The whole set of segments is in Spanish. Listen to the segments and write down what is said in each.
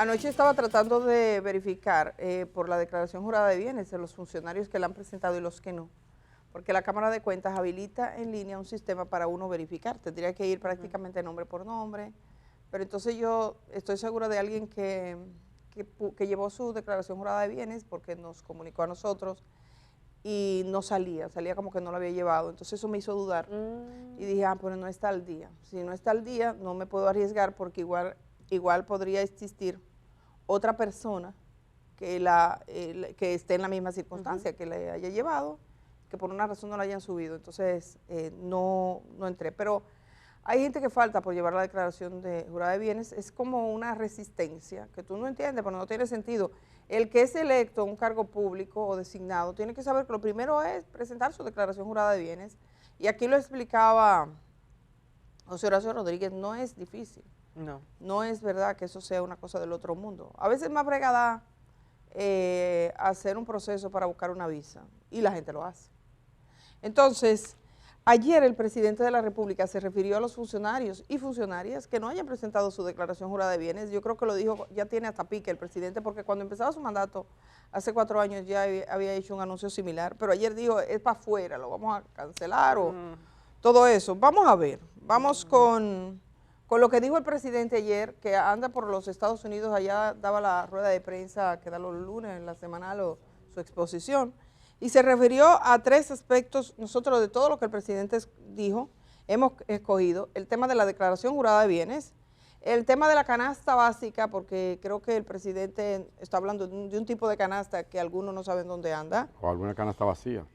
Anoche estaba tratando de verificar por la declaración jurada de bienes de los funcionarios que la han presentado y los que no, porque la Cámara de Cuentas habilita en línea un sistema para uno verificar, tendría que ir prácticamente nombre por nombre, pero entonces yo estoy segura de alguien que llevó su declaración jurada de bienes porque nos comunicó a nosotros y no salía como que no lo había llevado, entonces eso me hizo dudar y dije, pues no está al día, si no está al día no me puedo arriesgar porque igual podría existir otra persona que esté en la misma circunstancia, que le haya llevado, que por una razón no la hayan subido, entonces no entré, pero hay gente que falta por llevar la declaración de jurada de bienes, es como una resistencia, que tú no entiendes, pero no tiene sentido. El que es electo a un cargo público o designado tiene que saber que lo primero es presentar su declaración jurada de bienes, y aquí lo explicaba José Horacio Rodríguez, no es difícil. No es verdad que eso sea una cosa del otro mundo. A veces es más bregada hacer un proceso para buscar una visa, y la gente lo hace. Entonces, ayer el presidente de la República se refirió a los funcionarios y funcionarias que no hayan presentado su declaración jurada de bienes. Yo creo que lo dijo, ya tiene hasta pique el presidente, porque cuando empezaba su mandato, hace 4 años ya había hecho un anuncio similar, pero ayer dijo, es para afuera, lo vamos a cancelar o todo eso. Vamos a ver, vamos con lo que dijo el presidente ayer, que anda por los Estados Unidos, allá daba la rueda de prensa que da los lunes en la semanal o su exposición, y se refirió a 3 aspectos. Nosotros de todo lo que el presidente dijo, hemos escogido el tema de la declaración jurada de bienes, el tema de la canasta básica, porque creo que el presidente está hablando de un tipo de canasta que algunos no saben dónde anda. O alguna canasta vacía.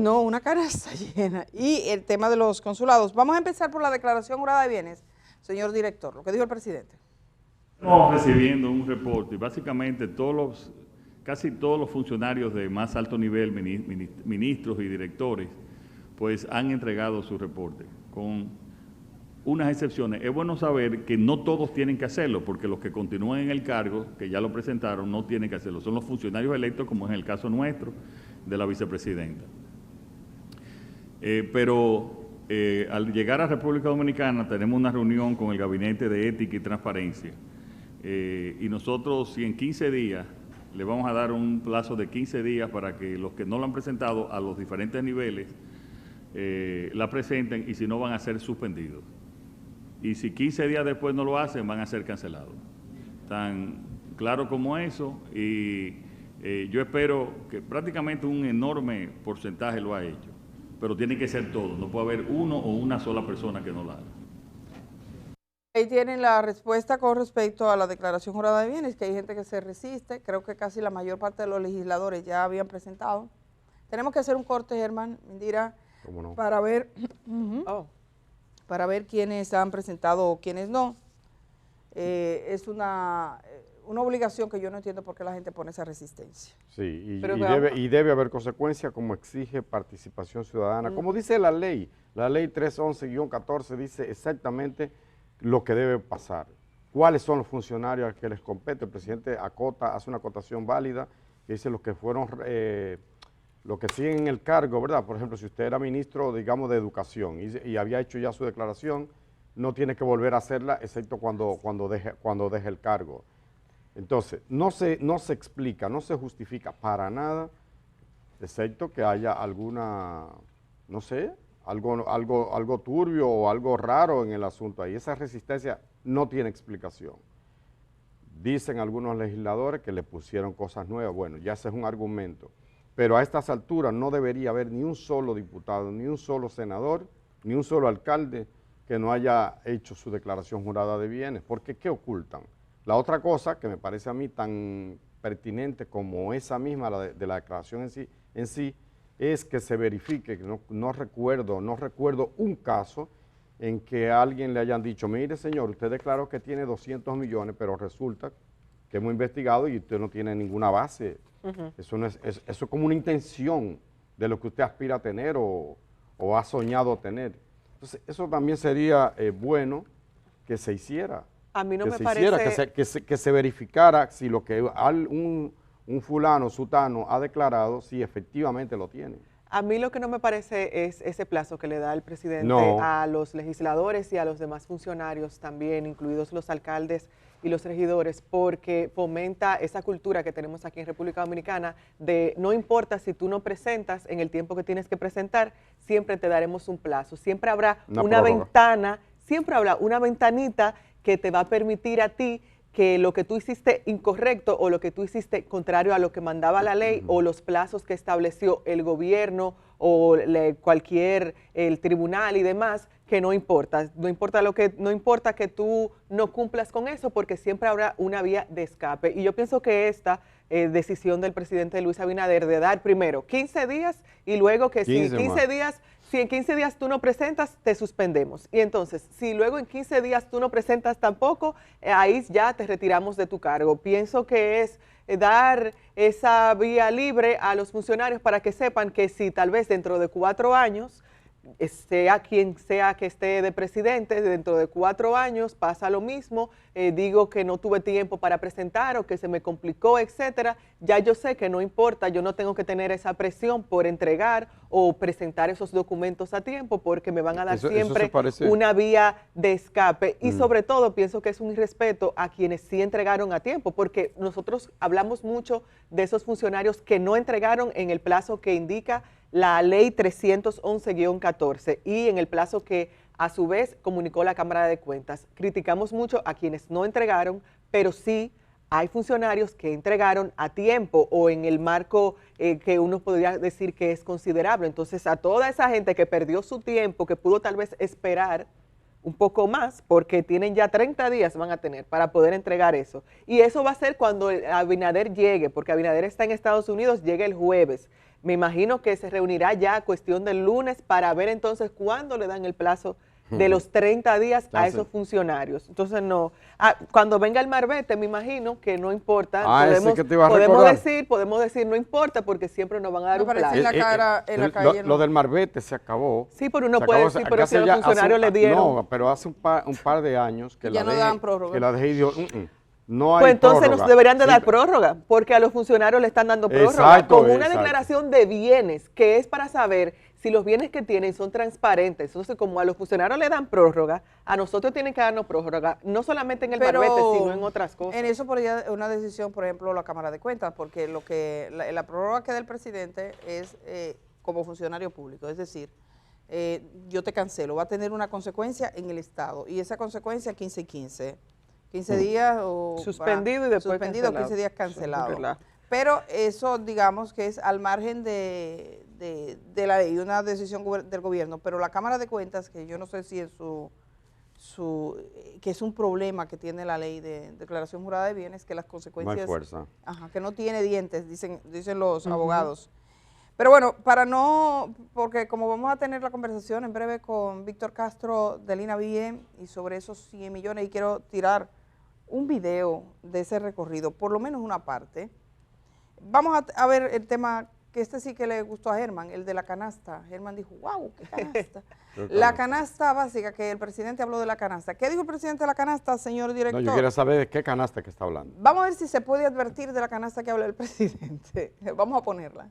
No, una canasta llena. Y el tema de los consulados. Vamos a empezar por la declaración jurada de bienes, señor director, lo que dijo el presidente. Estamos recibiendo un reporte y básicamente casi todos los funcionarios de más alto nivel, ministros y directores, pues han entregado su reporte, con unas excepciones. Es bueno saber que no todos tienen que hacerlo, porque los que continúan en el cargo, que ya lo presentaron, no tienen que hacerlo. Son los funcionarios electos, como es en el caso nuestro, de la vicepresidenta. Al llegar a República Dominicana tenemos una reunión con el Gabinete de Ética y Transparencia, y nosotros, si en 15 días, le vamos a dar un plazo de 15 días para que los que no lo han presentado a los diferentes niveles la presenten, y si no van a ser suspendidos. Y si 15 días después no lo hacen, van a ser cancelados. Tan claro como eso, y yo espero que prácticamente un enorme porcentaje lo ha hecho, pero tiene que ser todo, no puede haber uno o una sola persona que no lo haga. Ahí tienen la respuesta con respecto a la declaración jurada de bienes, que hay gente que se resiste, creo que casi la mayor parte de los legisladores ya habían presentado. Tenemos que hacer un corte, Germán, Indira, no, para ver, para ver quiénes han presentado o quiénes no. Es una obligación que yo no entiendo por qué la gente pone esa resistencia. Sí, y debe haber consecuencias, como exige participación ciudadana. Como dice la ley 311-14 dice exactamente lo que debe pasar. ¿Cuáles son los funcionarios a que les compete? El presidente hace una acotación válida, que dice los que fueron, los que siguen en el cargo, ¿verdad? Por ejemplo, si usted era ministro, digamos, de Educación y había hecho ya su declaración, no tiene que volver a hacerla, excepto cuando deje el cargo. Entonces, no se explica, no se justifica para nada, excepto que haya alguna, no sé, algo turbio o algo raro en el asunto ahí. Esa resistencia no tiene explicación. Dicen algunos legisladores que le pusieron cosas nuevas. Bueno, ya ese es un argumento. Pero a estas alturas no debería haber ni un solo diputado, ni un solo senador, ni un solo alcalde que no haya hecho su declaración jurada de bienes. Porque ¿qué ocultan? La otra cosa que me parece a mí tan pertinente como esa misma, de la declaración en sí, es que se verifique, que no recuerdo un caso en que a alguien le hayan dicho, mire señor, usted declaró que tiene 200 millones, pero resulta que hemos investigado y usted no tiene ninguna base. Eso es como una intención de lo que usted aspira a tener o ha soñado tener. Entonces, eso también sería bueno que se hiciera. A mí no me parece... Que se verificara si lo que un fulano, sutano, ha declarado, si efectivamente lo tiene. A mí lo que no me parece es ese plazo que le da el presidente No. a los legisladores y a los demás funcionarios también, incluidos los alcaldes y los regidores, porque fomenta esa cultura que tenemos aquí en República Dominicana de no importa si tú no presentas en el tiempo que tienes que presentar, siempre te daremos un plazo, siempre habrá una ventana, siempre habrá una ventanita que te va a permitir a ti que lo que tú hiciste incorrecto o lo que tú hiciste contrario a lo que mandaba la ley o los plazos que estableció el gobierno o el tribunal y demás, que no importa. No importa que tú no cumplas con eso porque siempre habrá una vía de escape. Y yo pienso que esta decisión del presidente Luis Abinader de dar primero 15 días y luego que si en 15 días tú no presentas, te suspendemos. Y entonces, si luego en 15 días tú no presentas tampoco, ahí ya te retiramos de tu cargo. Pienso que es dar esa vía libre a los funcionarios para que sepan que si tal vez dentro de 4 años, sea quien sea que esté de presidente, dentro de 4 años pasa lo mismo, digo que no tuve tiempo para presentar o que se me complicó, etcétera, ya yo sé que no importa, yo no tengo que tener esa presión por entregar o presentar esos documentos a tiempo porque me van a dar siempre una vía de escape y sobre todo pienso que es un irrespeto a quienes sí entregaron a tiempo porque nosotros hablamos mucho de esos funcionarios que no entregaron en el plazo que indica la ley 311-14 y en el plazo que a su vez comunicó la Cámara de Cuentas. Criticamos mucho a quienes no entregaron, pero sí hay funcionarios que entregaron a tiempo o en el marco que uno podría decir que es considerable. Entonces a toda esa gente que perdió su tiempo, que pudo tal vez esperar un poco más, porque tienen ya 30 días van a tener para poder entregar eso. Y eso va a ser cuando Abinader llegue, porque Abinader está en Estados Unidos, llega el jueves. Me imagino que se reunirá ya a cuestión del lunes para ver entonces cuándo le dan el plazo de los 30 días a esos funcionarios. Entonces no, cuando venga el marbete me imagino que no importa, podemos decir no importa porque siempre nos van a dar un plazo. Lo del marbete se acabó. Sí, pero uno puede decir, pero si a los funcionarios le dieron. No, pero hace un par de años que ya no dan prórroga. Que la DGI dio, no hay pues entonces prórroga. Nos deberían de dar prórroga, porque a los funcionarios le están dando prórroga con una declaración de bienes, que es para saber si los bienes que tienen son transparentes. Entonces, como a los funcionarios le dan prórroga, a nosotros tienen que darnos prórroga, no solamente en el marbete, sino en otras cosas. En eso podría una decisión, por ejemplo, la Cámara de Cuentas, porque la prórroga que da el presidente es como funcionario público, es decir, yo te cancelo, va a tener una consecuencia en el Estado, y esa consecuencia 15 y 15. 15 días o suspendido y después suspendido, 15 días cancelado. Pero eso digamos que es al margen de la ley, una decisión del gobierno, pero la Cámara de Cuentas, que yo no sé si es que es un problema que tiene la ley de declaración jurada de bienes, que las consecuencias, no hay fuerza. Que no tiene dientes, dicen los abogados. Pero bueno, porque como vamos a tener la conversación en breve con Víctor Castro del INAVIE y sobre esos 100 millones, y quiero tirar un video de ese recorrido, por lo menos una parte. Vamos a ver el tema, que sí que le gustó a Germán, el de la canasta. Germán dijo, wow, qué canasta. La canasta básica, que el presidente habló de la canasta. ¿Qué dijo el presidente de la canasta, señor director? No, yo quiero saber de qué canasta que está hablando. Vamos a ver si se puede advertir de la canasta que habla el presidente. Vamos a ponerla.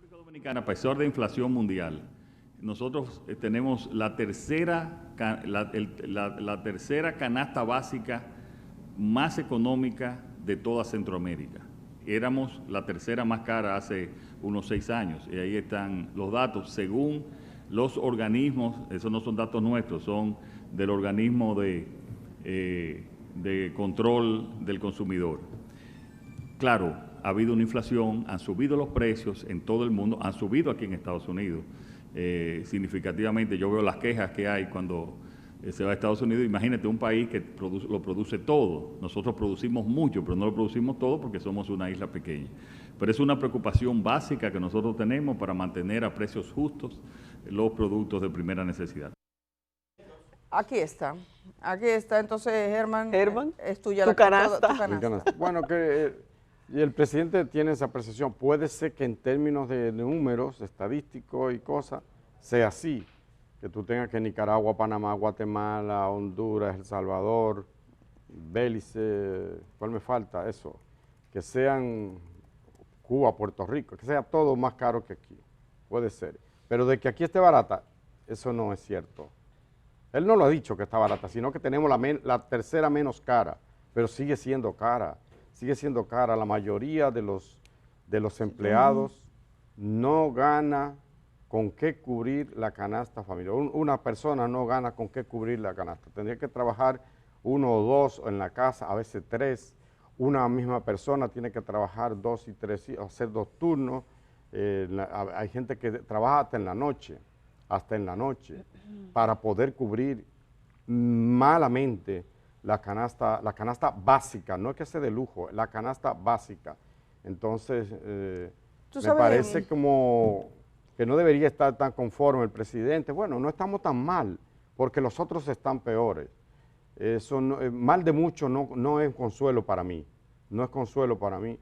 República Dominicana, a pesar de inflación mundial, nosotros tenemos la tercera canasta básica más económica de toda Centroamérica. Éramos la tercera más cara hace unos 6 años, y ahí están los datos, según los organismos, esos no son datos nuestros, son del organismo de control del consumidor. Claro, ha habido una inflación, han subido los precios en todo el mundo, han subido aquí en Estados Unidos significativamente. Yo veo las quejas que hay cuando se va a Estados Unidos. Imagínate un país que lo produce todo. Nosotros producimos mucho, pero no lo producimos todo porque somos una isla pequeña. Pero es una preocupación básica que nosotros tenemos para mantener a precios justos los productos de primera necesidad. Aquí está. Entonces, Germán, es tuya tu canasta. Bueno, y el presidente tiene esa apreciación. Puede ser que en términos de números estadísticos y cosas sea así, que tú tengas que Nicaragua, Panamá, Guatemala, Honduras, El Salvador, Belice, ¿cuál me falta? Eso, que sean Cuba, Puerto Rico, que sea todo más caro que aquí. puede ser. Pero de que aquí esté barata, eso no es cierto. Él no lo ha dicho que está barata, sino que tenemos la tercera menos cara, pero sigue siendo cara. Sigue siendo cara. La mayoría de los empleados no gana con qué cubrir la canasta familiar. Una persona no gana con qué cubrir la canasta. Tendría que trabajar 1 o 2 en la casa, a veces 3. Una misma persona tiene que trabajar 2 y 3, hacer 2 turnos. Hay gente que trabaja hasta en la noche, para poder cubrir malamente la canasta básica, no es que sea de lujo, la canasta básica. Entonces, me parece como que no debería estar tan conforme el presidente. Bueno, no estamos tan mal, porque los otros están peores. Eso mal de mucho no es consuelo para mí, no es consuelo para mí,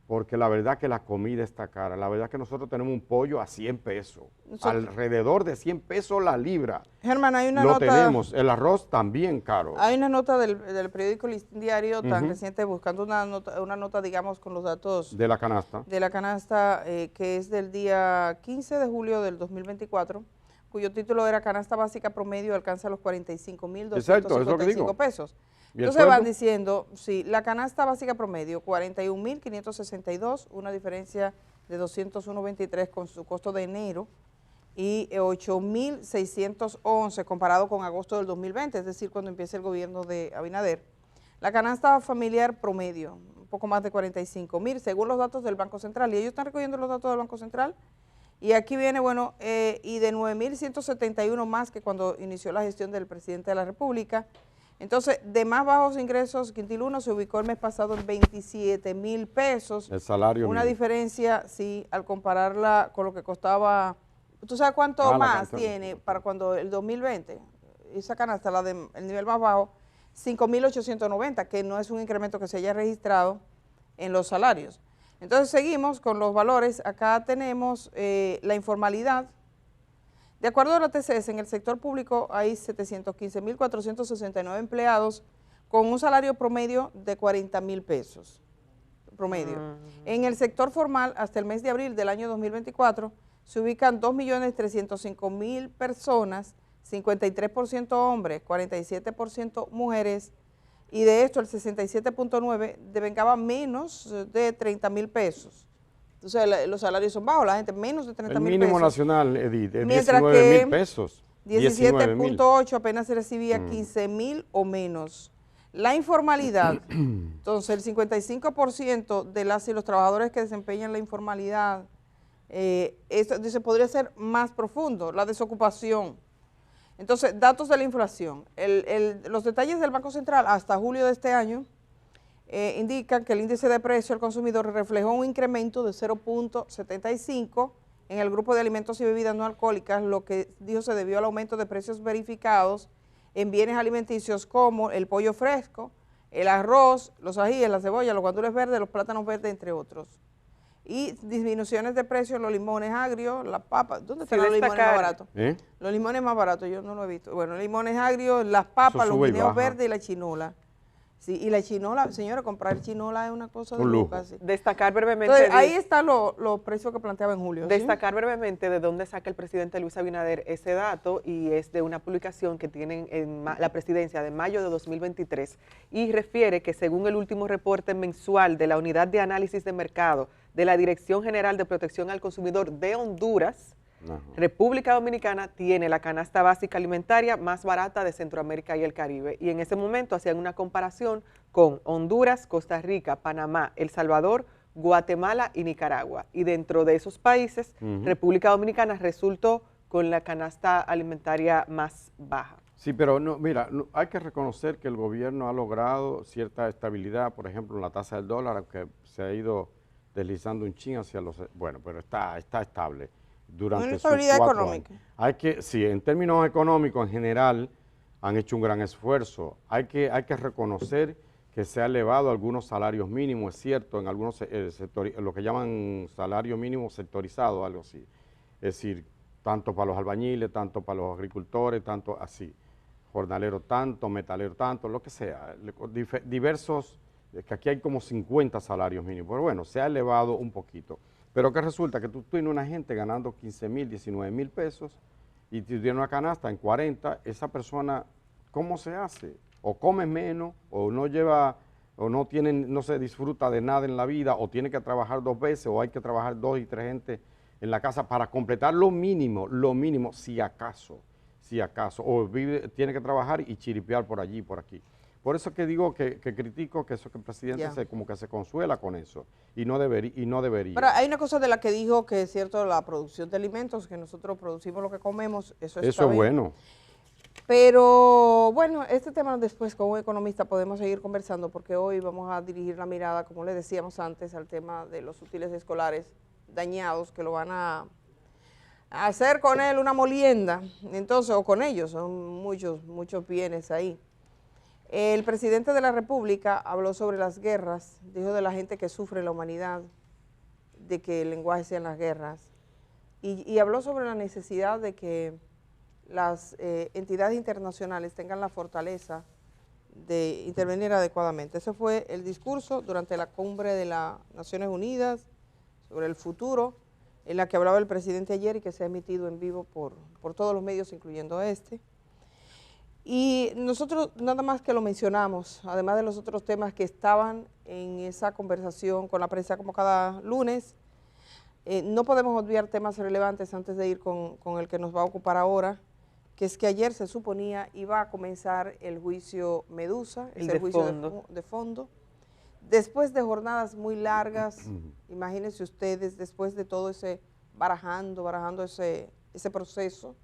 porque la verdad que la comida está cara. La verdad que nosotros tenemos un pollo a 100 pesos, alrededor de 100 pesos la libra. Germán, hay una nota. Lo tenemos, el arroz también caro. Hay una nota del periódico Listín Diario tan reciente, buscando una nota, digamos, con los datos de la canasta. De la canasta, que es del día 15 de julio del 2024, cuyo título era Canasta Básica Promedio alcanza los 45.255 pesos. Entonces van diciendo, sí, la canasta básica promedio, 41.562, una diferencia de 201.23 con su costo de enero, y 8.611 comparado con agosto del 2020, es decir, cuando empieza el gobierno de Abinader. La canasta familiar promedio, un poco más de 45.000, según los datos del Banco Central, y ellos están recogiendo los datos del Banco Central, y aquí viene, bueno, y de 9.171 más que cuando inició la gestión del presidente de la República. Entonces, de más bajos ingresos, Quintil 1 se ubicó el mes pasado en 27.000 pesos. El salario una mínimo. Diferencia, sí, al compararla con lo que costaba. ¿Tú sabes cuánto más tiene para cuando el 2020? Esa canasta, el nivel más bajo, 5.890, que no es un incremento que se haya registrado en los salarios. Entonces, seguimos con los valores. Acá tenemos la informalidad. De acuerdo a la TCS, en el sector público hay 715.469 empleados con un salario promedio de 40.000 pesos. Promedio. En el sector formal, hasta el mes de abril del año 2024, se ubican 2.305.000 personas, 53% hombres, 47% mujeres, y de esto el 67.9% devengaba menos de 30.000 pesos. Entonces los salarios son bajos, la gente menos de 30.000 pesos. El mínimo nacional, Edith, es mientras 19.000 pesos. 17.8 apenas se recibía 15.000 o menos. La informalidad, entonces el 55% de las y los trabajadores que desempeñan la informalidad, esto dice, podría ser más profundo, la desocupación. Entonces, datos de la inflación. Los detalles del Banco Central hasta julio de este año indican que el índice de precio al consumidor reflejó un incremento de 0.75 en el grupo de alimentos y bebidas no alcohólicas, lo que dijo se debió al aumento de precios verificados en bienes alimenticios como el pollo fresco, el arroz, los ajíes, la cebolla, los guandules verdes, los plátanos verdes, entre otros. Y disminuciones de precio en los limones agrios, las papas. ¿Dónde están los limones más baratos? Los limones más baratos, yo no lo he visto. Bueno, limones agrios, las papas, los guineos verdes y la chinola. Sí, y la chinola, señora, comprar chinola es una cosa de lujo. Sí. Destacar brevemente. Entonces, ahí están los precios que planteaba en julio. Destacar brevemente de dónde saca el presidente Luis Abinader ese dato, y es de una publicación que tienen en la presidencia de mayo de 2023, y refiere que según el último reporte mensual de la Unidad de Análisis de Mercado de la Dirección General de Protección al Consumidor de Honduras, República Dominicana tiene la canasta básica alimentaria más barata de Centroamérica y el Caribe, y en ese momento hacían una comparación con Honduras, Costa Rica, Panamá, El Salvador, Guatemala y Nicaragua, y dentro de esos países, República Dominicana resultó con la canasta alimentaria más baja. Sí, pero no, mira, hay que reconocer que el gobierno ha logrado cierta estabilidad, por ejemplo, en la tasa del dólar, aunque se ha ido deslizando un chin hacia los... Bueno, pero está estable. Durante una estabilidad económica. Sí, en términos económicos en general han hecho un gran esfuerzo. Hay que reconocer que se ha elevado algunos salarios mínimos, es cierto, en algunos sectores, lo que llaman salario mínimo sectorizado, algo así. Es decir, tanto para los albañiles, tanto para los agricultores, tanto así, jornalero tanto, metalero tanto, lo que sea, diversos, que aquí hay como 50 salarios mínimos, pero bueno, se ha elevado un poquito. Pero que resulta que tú tienes una gente ganando 15,000, 19,000 pesos y tú tienes una canasta en 40, esa persona, ¿cómo se hace? O come menos, o no lleva, o no tiene, no se disfruta de nada en la vida, o tiene que trabajar 2 veces, o hay que trabajar 2 y 3 gente en la casa para completar lo mínimo, si acaso, o tiene que trabajar y chiripear por allí, por aquí. Por eso que digo que critico que eso que el presidente como que se consuela con eso y no debería. Pero hay una cosa de la que dijo que es cierto, la producción de alimentos, que nosotros producimos lo que comemos, eso está es bien. bueno. Pero bueno, este tema después con un economista podemos seguir conversando porque hoy vamos a dirigir la mirada, como le decíamos antes, al tema de los útiles escolares dañados que lo van a hacer con él una molienda, entonces, o con ellos, son muchos bienes ahí. El presidente de la República habló sobre las guerras, dijo de la gente que sufre la humanidad, de que el lenguaje sean las guerras, y habló sobre la necesidad de que las entidades internacionales tengan la fortaleza de intervenir adecuadamente. Ese fue el discurso durante la cumbre de las Naciones Unidas sobre el futuro, en la que hablaba el presidente ayer y que se ha emitido en vivo por todos los medios, incluyendo este. Y nosotros nada más que lo mencionamos, además de los otros temas que estaban en esa conversación con la prensa como cada lunes, no podemos obviar temas relevantes antes de ir con el que nos va a ocupar ahora, que es que ayer se suponía iba a comenzar el juicio Medusa, el juicio de fondo. Después de jornadas muy largas, imagínense ustedes, después de todo ese barajando ese proceso,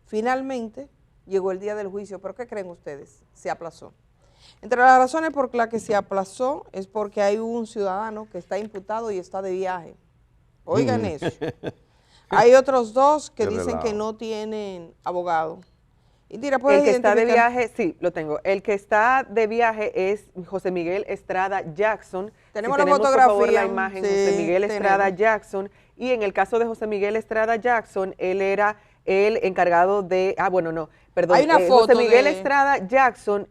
finalmente llegó el día del juicio, pero ¿qué creen ustedes? Se aplazó. Entre las razones por las que se aplazó es porque hay un ciudadano que está imputado y está de viaje. Oigan eso. Hay otros 2 que dicen que no tienen abogado. Indira, ¿puedes el que identificar? está de viaje, sí, lo tengo. El que está de viaje es José Miguel Estrada Jackson. Tenemos si la fotografía. Por favor, la imagen, sí, José Miguel Estrada Jackson. Y en el caso de José Miguel Estrada Jackson, él era el encargado de, Hay una foto José Miguel Estrada Jackson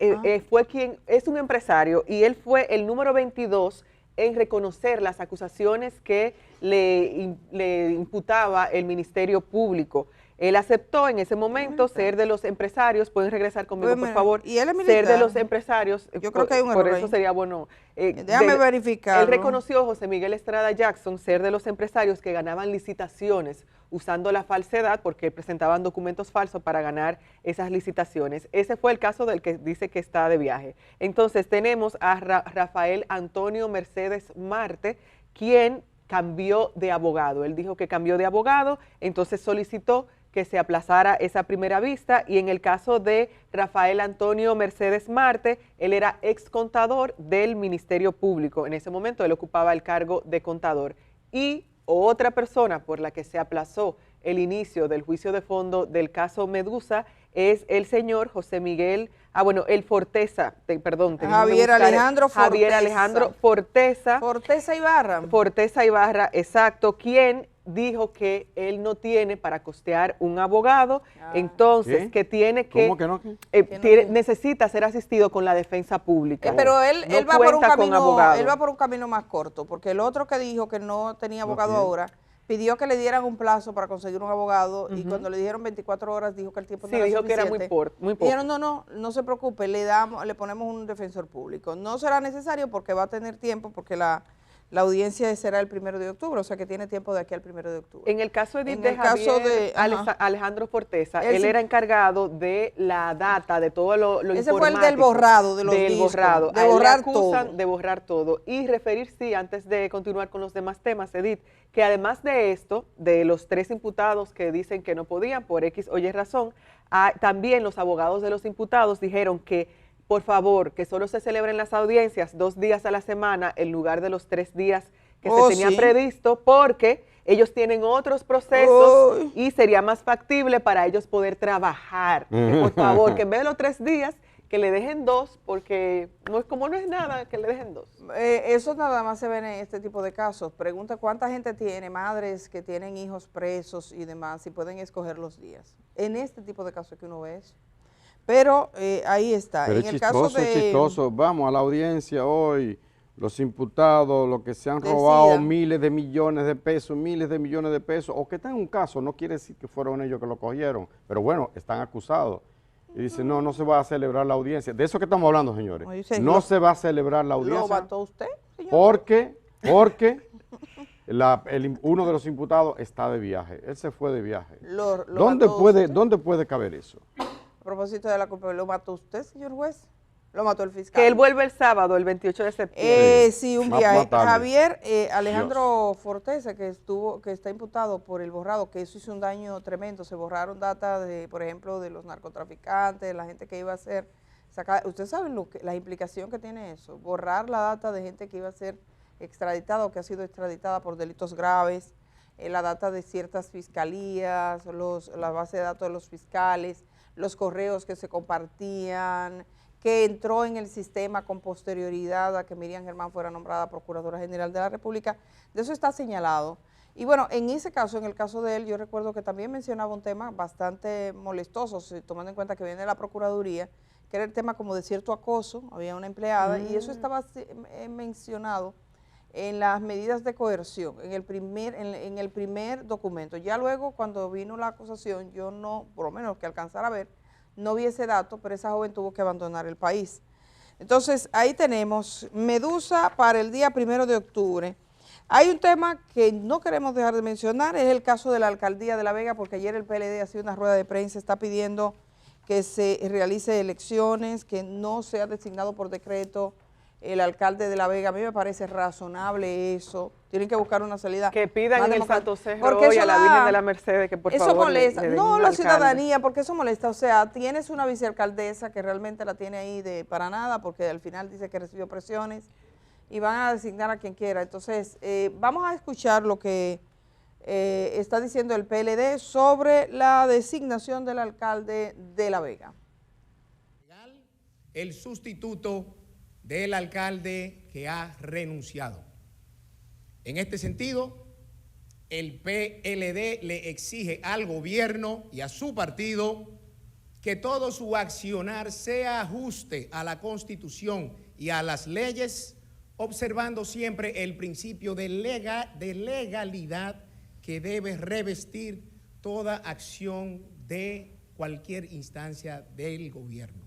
fue quien, es un empresario y él fue el número 22 en reconocer las acusaciones que le imputaba el Ministerio Público. Él aceptó en ese momento ser de los empresarios, pueden regresar conmigo por favor, y él es militar. ser de los empresarios, yo creo que hay un error por eso ahí. Sería bueno. Déjame verificar. Él reconoció, José Miguel Estrada Jackson, ser de los empresarios que ganaban licitaciones usando la falsedad porque presentaban documentos falsos para ganar esas licitaciones. Ese fue el caso del que dice que está de viaje. Entonces tenemos a Rafael Antonio Mercedes Marte, quien cambió de abogado. Él dijo que cambió de abogado, entonces solicitó que se aplazara esa primera vista y en el caso de Rafael Antonio Mercedes Marte, él era ex contador del Ministerio Público. En ese momento él ocupaba el cargo de contador. Y otra persona por la que se aplazó el inicio del juicio de fondo del caso Medusa es el señor José Miguel, Forteza, Javier Alejandro Forteza. Forteza Ibarra, exacto, quien dijo que él no tiene para costear un abogado, entonces que tiene que, ¿Cómo que no? necesita ser asistido con la defensa pública. Pero él No va por un cuenta con camino, abogado. él va por un camino más corto, porque el otro que dijo que no tenía abogado ahora, pidió que le dieran un plazo para conseguir un abogado y cuando le dijeron 24 horas dijo que el tiempo no era dijo suficiente. que era muy poco. Dijeron, no se preocupe, le ponemos un defensor público. No será necesario porque va a tener tiempo, porque la audiencia será el 1 de octubre, o sea que tiene tiempo de aquí al 1 de octubre. En el caso de Alejandro Forteza, él era encargado de la data, de todo lo ese fue el del borrado de los discos. De borrar todo. De borrar todo. Y referir, antes de continuar con los demás temas, Edith, que además de esto, de los 3 imputados que dicen que no podían por X o Y razón, también los abogados de los imputados dijeron que por favor, que solo se celebren las audiencias 2 días a la semana en lugar de los 3 días que se tenían previsto, porque ellos tienen otros procesos y sería más factible para ellos poder trabajar. Que por favor, que en vez de los 3 días, que le dejen 2, porque como no es nada, que le dejen 2. Eso nada más se ve en este tipo de casos. Pregunta cuánta gente tiene, madres que tienen hijos presos y demás, y pueden escoger los días. En este tipo de casos que uno ve eso. Pero ahí está. Pero en el caso de... es chistoso. Vamos a la audiencia hoy, los imputados, los que se han Decida. robado miles de millones de pesos, o que están en un caso, no quiere decir que fueron ellos que lo cogieron, pero bueno, están acusados. Y dice, no, no se va a celebrar la audiencia. De eso que estamos hablando, señores. Oye, señor, No se va a celebrar la ¿Lo audiencia mató usted, señor? porque uno de los imputados está de viaje. Él se fue de viaje. ¿Lo ¿Dónde mató puede, usted? ¿Dónde puede caber eso? A propósito de la culpa, ¿lo mató usted, señor juez? ¿Lo mató el fiscal? Que él vuelve el sábado, el 28 de septiembre. Sí, un Más viaje. tarde. Javier Alejandro Forteza, que está imputado por el borrado, que eso hizo un daño tremendo. Se borraron datos de, por ejemplo, de los narcotraficantes, de la gente que iba a ser sacada. ¿Usted sabe la implicación que tiene eso? Borrar la data de gente que iba a ser extraditada o que ha sido extraditada por delitos graves, la data de ciertas fiscalías, la base de datos de los fiscales, los correos que se compartían, que entró en el sistema con posterioridad a que Miriam Germán fuera nombrada Procuradora General de la República. De eso está señalado. Y bueno, en ese caso, en el caso de él, yo recuerdo que también mencionaba un tema bastante molestoso, tomando en cuenta que viene de la Procuraduría, que era el tema como de cierto acoso, había una empleada, y eso estaba mencionado en las medidas de coerción, en el primer documento. Ya luego, cuando vino la acusación, yo no, por lo menos que alcanzara a ver, no vi ese dato, pero esa joven tuvo que abandonar el país. Entonces, ahí tenemos Medusa para el día 1 de octubre. Hay un tema que no queremos dejar de mencionar, es el caso de la Alcaldía de La Vega, porque ayer el PLD ha sido una rueda de prensa, está pidiendo que se realice elecciones, que no sea designado por decreto el alcalde de La Vega. A mí me parece razonable eso. Tienen que buscar una salida. Que pidan en el Santo Cerro porque hoy a la eso Virgen de la Mercedes que por eso favor molesta. le den No, un la alcalde. ciudadanía, porque eso molesta. O sea, tienes una vicealcaldesa que realmente la tiene ahí para nada, porque al final dice que recibió presiones y van a designar a quien quiera. Entonces, vamos a escuchar lo que está diciendo el PLD sobre la designación del alcalde de La Vega. El sustituto del alcalde que ha renunciado. En este sentido, el PLD le exige al gobierno y a su partido que todo su accionar sea ajuste a la Constitución y a las leyes, observando siempre el principio de legalidad que debe revestir toda acción de cualquier instancia del gobierno.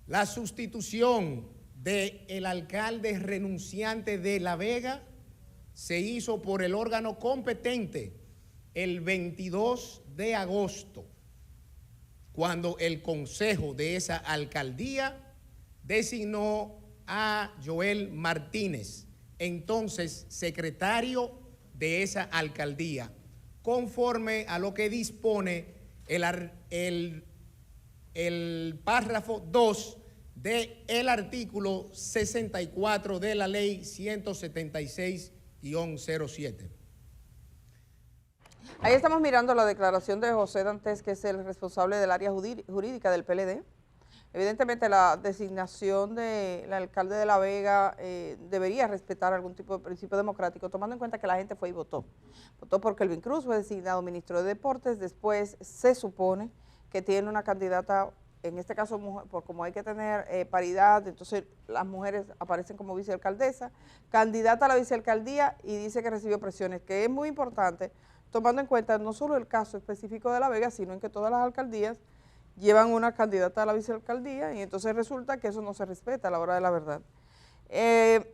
La sustitución del alcalde renunciante de La Vega se hizo por el órgano competente el 22 de agosto, cuando el consejo de esa alcaldía designó a Joel Martínez, entonces secretario de esa alcaldía, conforme a lo que dispone el párrafo 2 del artículo 64 de la ley 176-07. Ahí estamos mirando la declaración de José Dantes, que es el responsable del área jurídica del PLD. Evidentemente la designación del alcalde de La Vega debería respetar algún tipo de principio democrático, tomando en cuenta que la gente fue y votó. Votó porque Kelvin Cruz fue designado ministro de Deportes, después se supone que tiene una candidata, en este caso, por como hay que tener paridad, entonces las mujeres aparecen como vicealcaldesa, candidata a la vicealcaldía y dice que recibió presiones, que es muy importante, tomando en cuenta no solo el caso específico de La Vega, sino en que todas las alcaldías llevan una candidata a la vicealcaldía y entonces resulta que eso no se respeta a la hora de la verdad. Ese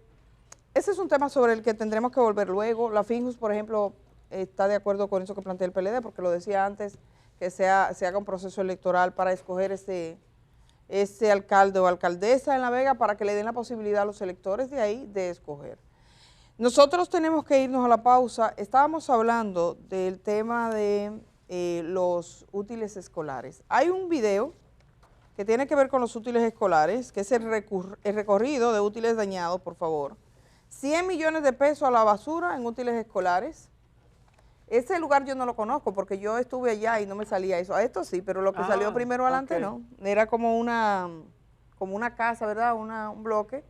es un tema sobre el que tendremos que volver luego. La Finjus, por ejemplo, está de acuerdo con eso que plantea el PLD, porque lo decía antes, que se haga un proceso electoral para escoger ese alcalde o alcaldesa en La Vega para que le den la posibilidad a los electores de ahí de escoger. Nosotros tenemos que irnos a la pausa. Estábamos hablando del tema de los útiles escolares. Hay un video que tiene que ver con los útiles escolares, que es el recorrido de útiles dañados, por favor. 100 millones de pesos a la basura en útiles escolares. Ese lugar yo no lo conozco porque yo estuve allá y no me salía eso. A esto sí, pero lo que salió primero adelante no. Era como una casa, ¿verdad? Un bloque.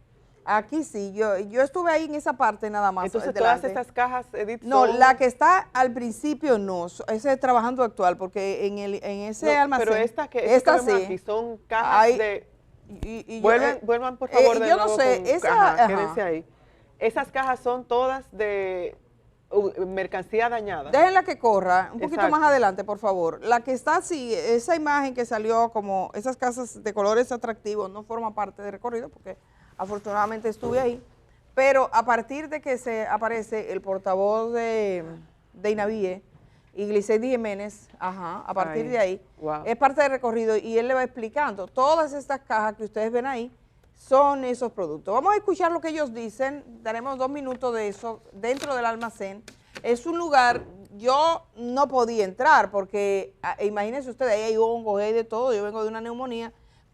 Aquí sí, yo estuve ahí en esa parte nada más. Entonces todas estas cajas, Edith, no, la que está al principio no, ese es trabajando actual, porque en ese almacén. Pero esta sí. aquí son cajas Y Vuelvan por favor de yo no nuevo sé, ajá, quédense ahí. Esas cajas son todas de mercancía dañada. Déjenla que corra un poquito Exacto. más adelante, por favor. La que está así, esa imagen que salió como esas casas de colores atractivos no forma parte del recorrido porque afortunadamente estuve ahí. Pero a partir de que se aparece el portavoz de INAVIE y Gliseydi Jiménez, a partir de ahí, Wow. es parte del recorrido y él le va explicando. Todas estas cajas que ustedes ven ahí son esos productos. Vamos a escuchar lo que ellos dicen, daremos 2 minutos de eso dentro del almacén. Es un lugar, yo no podía entrar porque, imagínense ustedes, ahí hay hongos, hay de todo, yo vengo de una neumonía,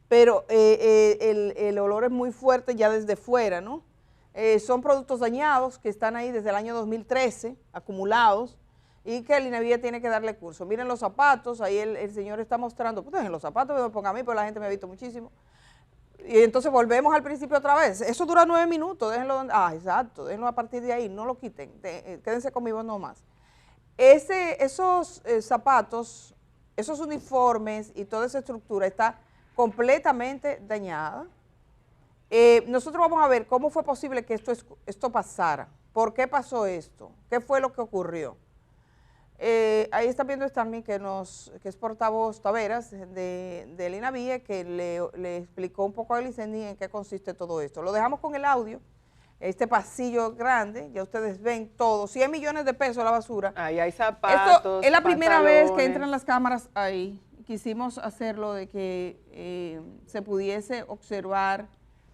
pero el olor es muy fuerte ya desde fuera, ¿no? Son productos dañados que están ahí desde el año 2013, acumulados, y que el INAVIE tiene que darle curso. Miren los zapatos, ahí el señor está mostrando, pues dejen los zapatos, me pongan a mí, pero la gente me ha visto muchísimo. Y entonces volvemos al principio otra vez. Eso dura 9 minutos, déjenlo, exacto, déjenlo a partir de ahí, no lo quiten, quédense conmigo nomás. Esos zapatos, esos uniformes y toda esa estructura está completamente dañada. Nosotros vamos a ver cómo fue posible que esto pasara, por qué pasó esto, qué fue lo que ocurrió. Ahí está viendo Stanley, que es portavoz Taveras del INAVIE, que le explicó un poco a Gliseydi en qué consiste todo esto. Lo dejamos con el audio, este pasillo grande, ya ustedes ven todo, 100 millones de pesos la basura. Ahí hay zapatos, Esto es la primera vez que pantalones. entran las cámaras ahí. Quisimos hacerlo de que se pudiese observar,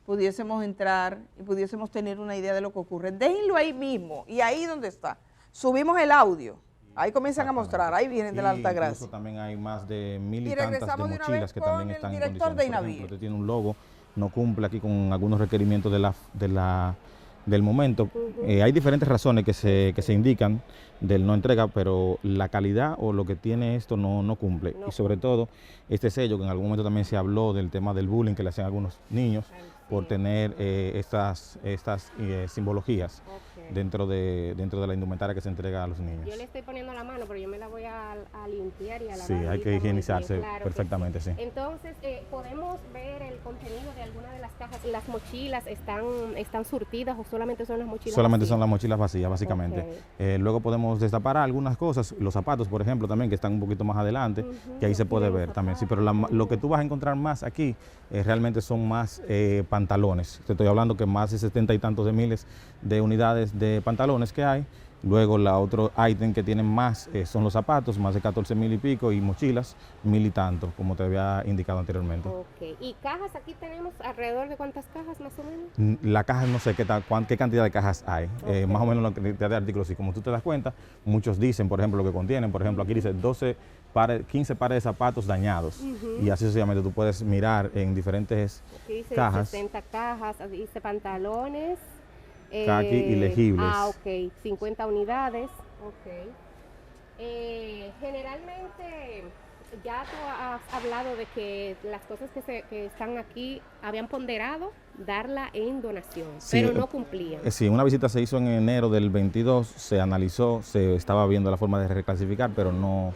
pudiésemos entrar y pudiésemos tener una idea de lo que ocurre. Déjenlo ahí mismo, y ahí donde está. Subimos el audio. Ahí comienzan a mostrar, ahí vienen de la Altagracia. Incluso también hay más de 1000 y Y tantas de regresamos de una mochilas vez que con también el están en director condiciones. de Por INAVIE. ejemplo, usted tiene un logo, no cumple aquí con algunos requerimientos del momento. Hay diferentes razones que se indican del no entrega, pero la calidad o lo que tiene esto no cumple. Y sobre todo, este sello, que en algún momento también se habló del tema del bullying que le hacen a algunos niños por tener estas simbologías dentro de la indumentaria que se entrega a los niños. Yo le estoy poniendo la mano, pero yo me la voy a limpiar y a lavar. Sí, hay que higienizarse perfectamente, sí. Entonces, podemos ver el contenido de alguna de las cajas. ¿Las mochilas están surtidas o solamente son las mochilas Solamente vacías? son las mochilas vacías, básicamente. Luego podemos destapar algunas cosas, los zapatos, por ejemplo, también, que están un poquito más adelante, que ahí se puede ver también. Sí, pero lo que tú vas a encontrar más aquí realmente son más pantalones. Te estoy hablando que más de 70 y tantos de miles de unidades de pantalones que hay. Luego la otro ítem que tienen más son los zapatos, más de 14,000 y pico, y mochilas, 1000 y tanto, como te había indicado anteriormente. Ok, y cajas aquí tenemos alrededor de ¿cuántas cajas más o menos? La caja no sé qué cantidad de cajas hay, más o menos la cantidad de artículos. Y como tú te das cuenta, muchos dicen, por ejemplo, lo que contienen. Por ejemplo, aquí dice 15 pares de zapatos dañados, y así sucesivamente. Tú puedes mirar en diferentes Aquí dice cajas. 60 cajas, dice pantalones. Caqui y legibles. Ok, 50 unidades. Ok. Generalmente, ya tú has hablado de que las cosas que están aquí habían ponderado darla en donación, Sí, pero no cumplían. Sí, una visita se hizo en enero del 22, se analizó, se estaba viendo la forma de reclasificar, pero no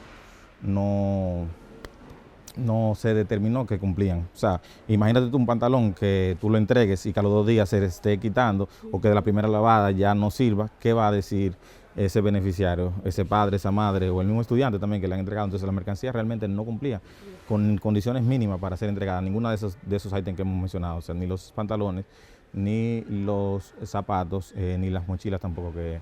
se determinó que cumplían. O sea, imagínate tú un pantalón que tú lo entregues y que a los 2 días se esté quitando, o que de la primera lavada ya no sirva. ¿Qué va a decir ese beneficiario, ese padre, esa madre o el mismo estudiante también que le han entregado? Entonces la mercancía realmente no cumplía con condiciones mínimas para ser entregada. Ninguna de esos ítems que hemos mencionado, o sea, ni los pantalones, ni los zapatos, ni las mochilas tampoco que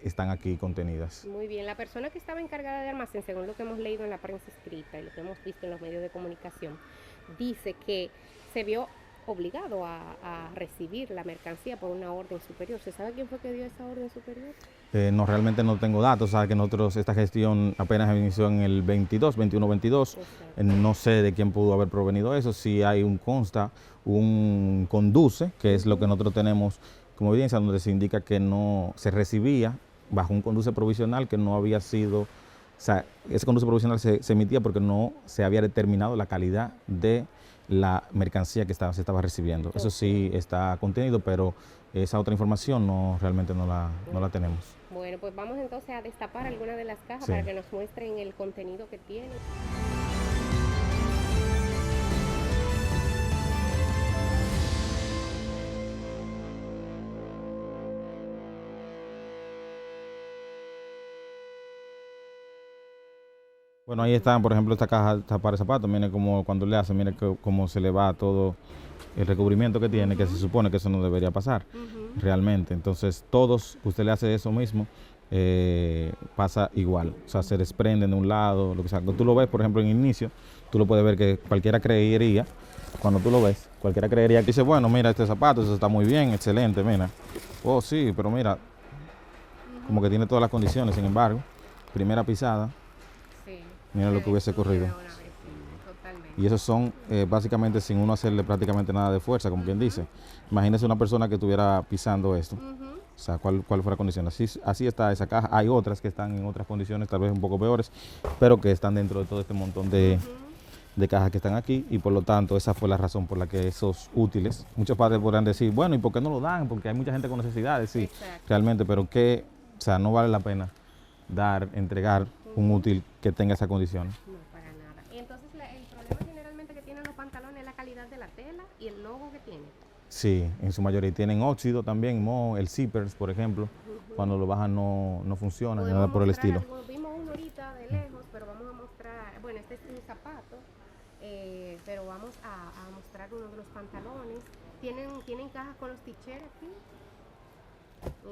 están aquí contenidas. Muy bien, la persona que estaba encargada de almacén, según lo que hemos leído en la prensa escrita y lo que hemos visto en los medios de comunicación, dice que se vio obligado a recibir la mercancía por una orden superior. ¿Se sabe quién fue que dio esa orden superior? No, realmente no tengo datos. Sabe que nosotros esta gestión apenas inició en el 21-22. No sé de quién pudo haber provenido eso. Si hay un conduce, que es lo que nosotros tenemos como evidencia, donde se indica que no se recibía bajo un conduce provisional que no había sido, o sea, ese conduce provisional se emitía porque no se había determinado la calidad de la mercancía que se estaba recibiendo. Eso sí está contenido, pero esa otra información realmente no la tenemos. Bueno, pues vamos entonces a destapar alguna de las cajas Sí. para que nos muestren el contenido que tiene. Bueno, ahí están, por ejemplo, esta caja para de zapatos, mire como cuando le hacen, mire cómo se le va todo el recubrimiento que tiene, que se supone que eso no debería pasar realmente. Entonces, todos, usted le hace eso mismo, pasa igual. O sea, se desprenden de un lado, lo que sea. Cuando tú lo ves, por ejemplo, en inicio, tú lo puedes ver que cualquiera creería, cuando tú lo ves, cualquiera creería que dice, bueno, mira este zapato, eso está muy bien, excelente, mira. Oh, sí, pero mira, como que tiene todas las condiciones, sin embargo, primera pisada, Sí. mira lo que hubiese corrido. Totalmente. Y esos son básicamente sin uno hacerle prácticamente nada de fuerza, como quien dice. Imagínese una persona que estuviera pisando esto. O sea, ¿cuál fue la condición? Así está esa caja. Hay otras que están en otras condiciones, tal vez un poco peores, pero que están dentro de todo este montón de cajas que están aquí, y por lo tanto esa fue la razón por la que esos útiles, muchos padres podrán decir, bueno, ¿y por qué no lo dan? Porque hay mucha gente con necesidades, sí, realmente, pero que, o sea, no vale la pena entregar un útil que tenga esa condición. No, para nada. Y entonces el problema generalmente que tienen los pantalones es la calidad de la tela y el logo que tiene. Sí, en su mayoría tienen óxido también, el zippers, por ejemplo, cuando lo bajan no funciona, ni nada por el estilo. Vimos uno ahorita de lejos, pero vamos a mostrar, bueno, este es un zapato, pero vamos a mostrar uno de los pantalones. ¿Tienen cajas con los t-shirts aquí?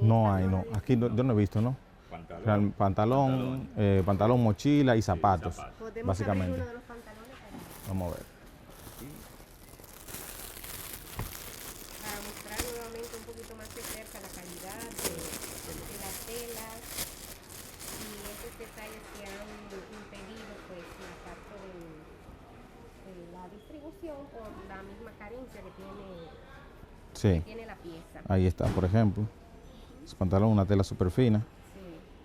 No hay, no. Aquí yo no he visto, ¿no? Pantalón, mochila y zapatos, ¿Podemos básicamente. abrir uno de los pantalones Vamos a ver. para mostrar nuevamente un poquito más de cerca la calidad de las telas y esos detalles que han impedido pues la parte de la distribución por la misma carencia que tiene la pieza? Ahí está, por ejemplo. Su pantalón, una tela súper fina.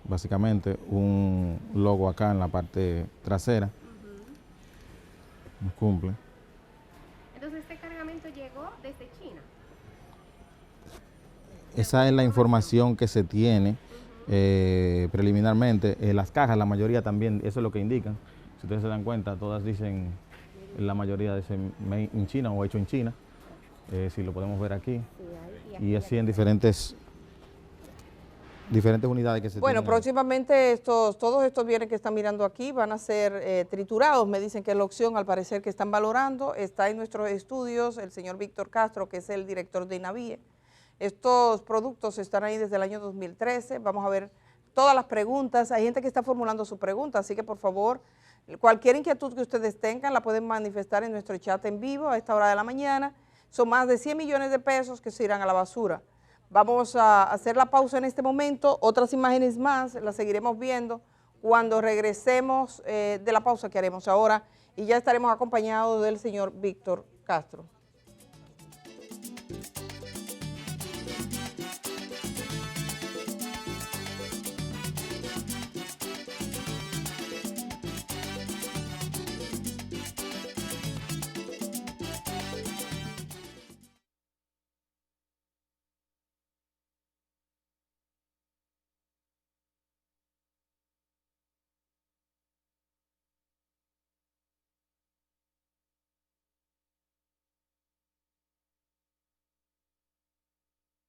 Básicamente un logo acá en la parte trasera. Cumple. Entonces este cargamento llegó desde China. Esa es la información que se tiene preliminarmente. Las cajas, la mayoría también, eso es lo que indican. Si ustedes se dan cuenta, todas dicen, la mayoría dicen made in China o hecho en China. Si lo podemos ver aquí. Y así en diferentes unidades que se Bueno, tienen. próximamente todos estos bienes que están mirando aquí van a ser triturados. Me dicen que es la opción, al parecer, que están valorando. Está en nuestros estudios el señor Víctor Castro, que es el director de INAVIE. Estos productos están ahí desde el año 2013. Vamos a ver todas las preguntas. Hay gente que está formulando su pregunta, así que por favor, cualquier inquietud que ustedes tengan la pueden manifestar en nuestro chat en vivo a esta hora de la mañana. Son más de 100 millones de pesos que se irán a la basura. Vamos a hacer la pausa en este momento. Otras imágenes más las seguiremos viendo cuando regresemos de la pausa que haremos ahora, y ya estaremos acompañados del señor Víctor Castro.